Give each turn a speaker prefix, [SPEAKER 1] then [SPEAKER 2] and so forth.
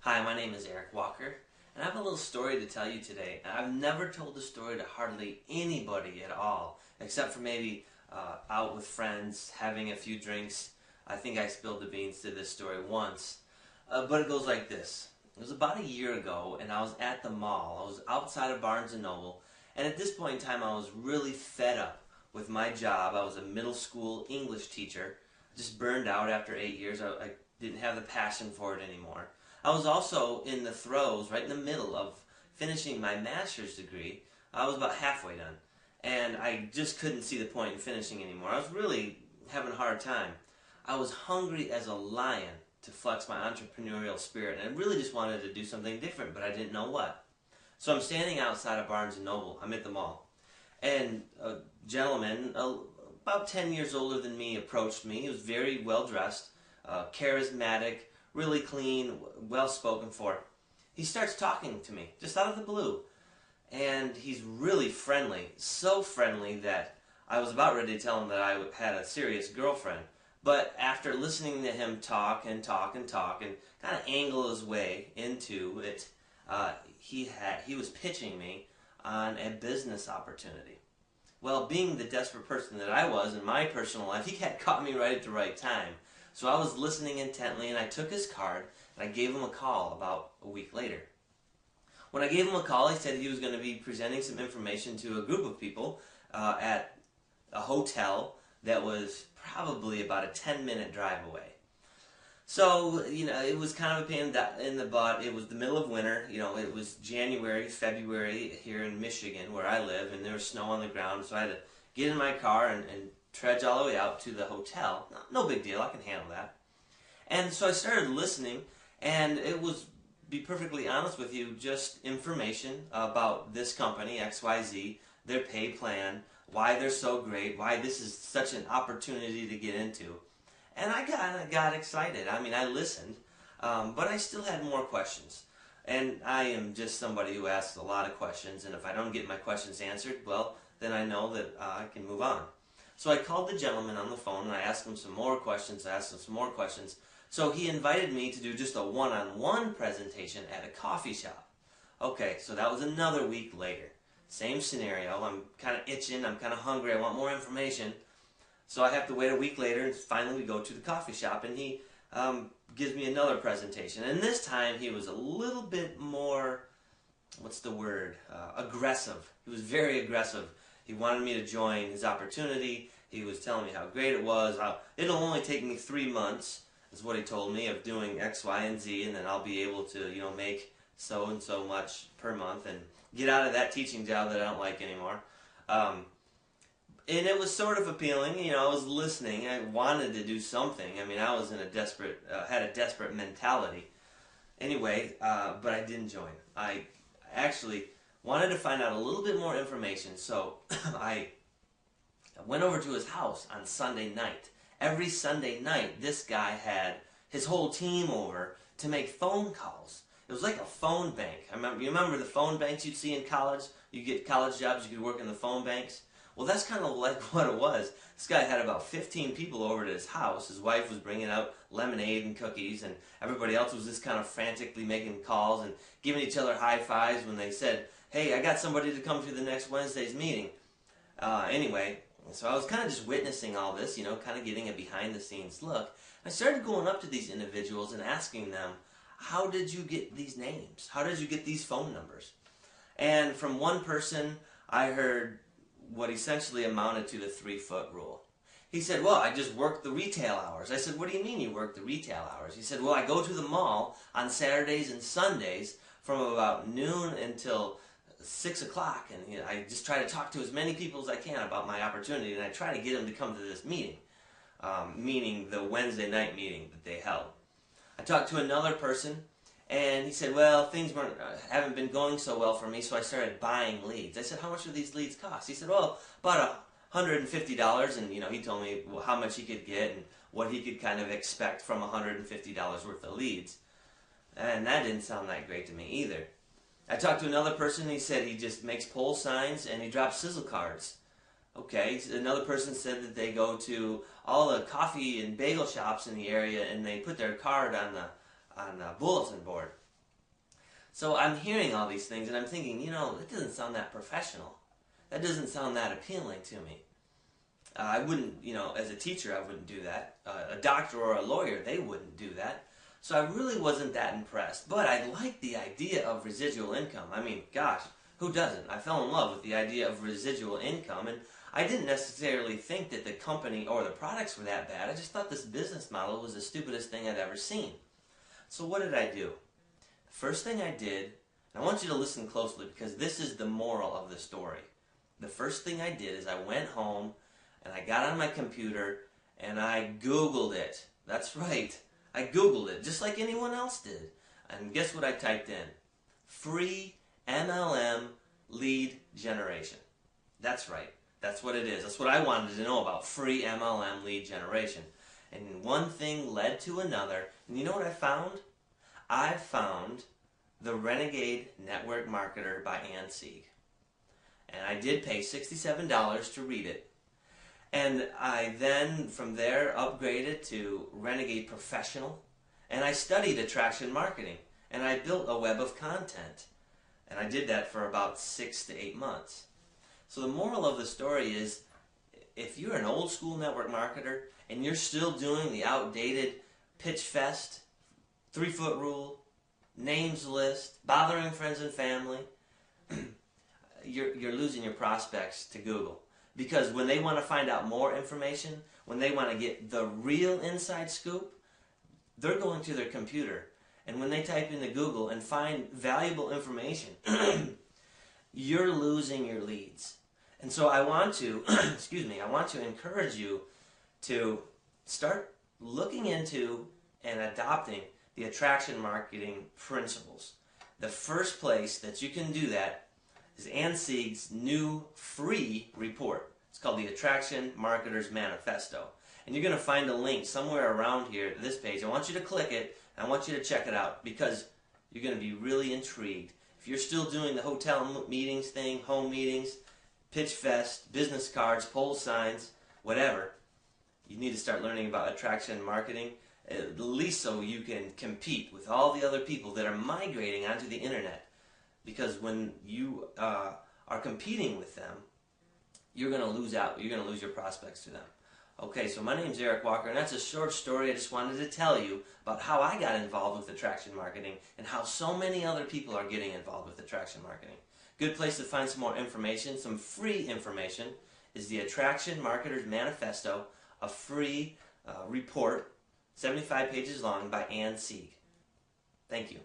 [SPEAKER 1] Hi, my name is Eric Walker, and I have a little story to tell you today. I've never told the story to hardly anybody at all, except for maybe out with friends, having a few drinks. I think I spilled the beans to this story once, but it goes like this. It was about a year ago, and I was at the mall. I was outside of Barnes & Noble, and at this point in time, I was really fed up with my job. I was a middle school English teacher, just burned out after 8 years. I didn't have the passion for it anymore. I was also in the throes, right in the middle of finishing my master's degree. I was about halfway done, and I just couldn't see the point in finishing anymore. I was really having a hard time. I was hungry as a lion to flex my entrepreneurial spirit, and I really just wanted to do something different, but I didn't know what. So I'm standing outside of Barnes & Noble. I'm at the mall, and a gentleman, about 10 years older than me, approached me. He was very well dressed, charismatic, really clean, well spoken for. He starts talking to me, just out of the blue. And he's really friendly, so friendly that I was about ready to tell him that I had a serious girlfriend. But after listening to him talk and talk and talk and kind of angle his way into it, he was pitching me on a business opportunity. Well, being the desperate person that I was in my personal life, he had caught me right at the right time. So I was listening intently, and I took his card, and I gave him a call about a week later. When I gave him a call, he said he was going to be presenting some information to a group of people at a hotel that was probably about a 10-minute drive away. So, it was kind of a pain in the butt. It was the middle of winter. It was January, February here in Michigan, where I live, and there was snow on the ground, so I had to get in my car and trudge all the way out to the hotel. No big deal, I can handle that. And so I started listening, and it was, be perfectly honest with you, just information about this company, XYZ, their pay plan, why they're so great, why this is such an opportunity to get into. And I got excited. I listened, but I still had more questions. And I am just somebody who asks a lot of questions, and if I don't get my questions answered, well, then I know that I can move on. So I called the gentleman on the phone, and I asked him some more questions, So he invited me to do just a one-on-one presentation at a coffee shop. Okay, so that was another week later. Same scenario. I'm kind of itching, I'm kind of hungry, I want more information. So I have to wait a week later, and finally we go to the coffee shop, and he gives me another presentation. And this time he was a little bit more, aggressive. He was very aggressive. He wanted me to join his opportunity. He was telling me how great it was. It'll only take me 3 months, is what he told me, of doing X, Y, and Z, and then I'll be able to, make so and so much per month and get out of that teaching job that I don't like anymore. And it was sort of appealing. I was listening. I wanted to do something. I was in had a desperate mentality. Anyway, but I didn't join. I actually wanted to find out a little bit more information, so I went over to his house on Sunday night. Every Sunday night, this guy had his whole team over to make phone calls. It was like a phone bank. You remember the phone banks you'd see in college? You get college jobs, you could work in the phone banks. Well, that's kind of like what it was. This guy had about 15 people over to his house. His wife was bringing out lemonade and cookies, and everybody else was just kind of frantically making calls and giving each other high fives when they said, "Hey, I got somebody to come to the next Wednesday's meeting." Anyway, so I was kind of just witnessing all this, kind of getting a behind-the-scenes look. I started going up to these individuals and asking them, how did you get these names? How did you get these phone numbers? And from one person, I heard what essentially amounted to the 3-foot rule. He said, well, I just worked the retail hours. I said, what do you mean you work the retail hours? He said, well, I go to the mall on Saturdays and Sundays from about noon until 6 o'clock, and I just try to talk to as many people as I can about my opportunity, and I try to get them to come to this meeting, meaning the Wednesday night meeting that they held. I talked to another person, and he said, well, things haven't been going so well for me, so I started buying leads. I said, how much do these leads cost? He said, well, about $150, and he told me how much he could get and what he could kind of expect from $150 worth of leads. And that didn't sound that great to me either. I talked to another person, and he said he just makes pole signs and he drops sizzle cards. Okay, another person said that they go to all the coffee and bagel shops in the area and they put their card on the bulletin board. So I'm hearing all these things and I'm thinking, you know, that doesn't sound that professional. That doesn't sound that appealing to me. I wouldn't, you know, as a teacher, I wouldn't do that. A doctor or a lawyer, they wouldn't do that. So I really wasn't that impressed. But I liked the idea of residual income. I mean, gosh, who doesn't? I fell in love with the idea of residual income, and I didn't necessarily think that the company or the products were that bad. I just thought this business model was the stupidest thing I'd ever seen. So what did I do? The first thing I did, and I want you to listen closely because this is the moral of the story. The first thing I did is I went home and I got on my computer and I Googled it. That's right. I Googled it just like anyone else did. And guess what I typed in? Free MLM lead generation. That's right. That's what it is. That's what I wanted to know about. Free MLM lead generation. And one thing led to another. And you know what I found? I found The Renegade Network Marketer by Seyg. And I did pay $67 to read it. And I then, from there, upgraded to Renegade Professional. And I studied attraction marketing. And I built a web of content. And I did that for about 6 to 8 months. So the moral of the story is, if you're an old school network marketer and you're still doing the outdated pitch fest, 3-foot rule, names list, bothering friends and family, you're losing your prospects to Google. Because when they want to find out more information, when they want to get the real inside scoop, they're going to their computer. And when they type into Google and find valuable information, you're losing your leads. And so I want to, I want to encourage you to start looking into and adopting the attraction marketing principles. The first place that you can do that is Seyg's new free report. It's called the Attraction Marketer's Manifesto. And you're going to find a link somewhere around here at this page. I want you to click it, and I want you to check it out because you're going to be really intrigued. If you're still doing the hotel meetings thing, home meetings, pitch fest, business cards, pole signs, whatever, you need to start learning about attraction marketing, at least so you can compete with all the other people that are migrating onto the internet. Because when you are competing with them, you're going to lose out. You're going to lose your prospects to them. Okay, so my name's Eric Walker, and that's a short story. I just wanted to tell you about how I got involved with attraction marketing and how so many other people are getting involved with attraction marketing. Good place to find some more information, some free information, is the Attraction Marketer's Manifesto, a free report, 75 pages long, by Seyg. Thank you.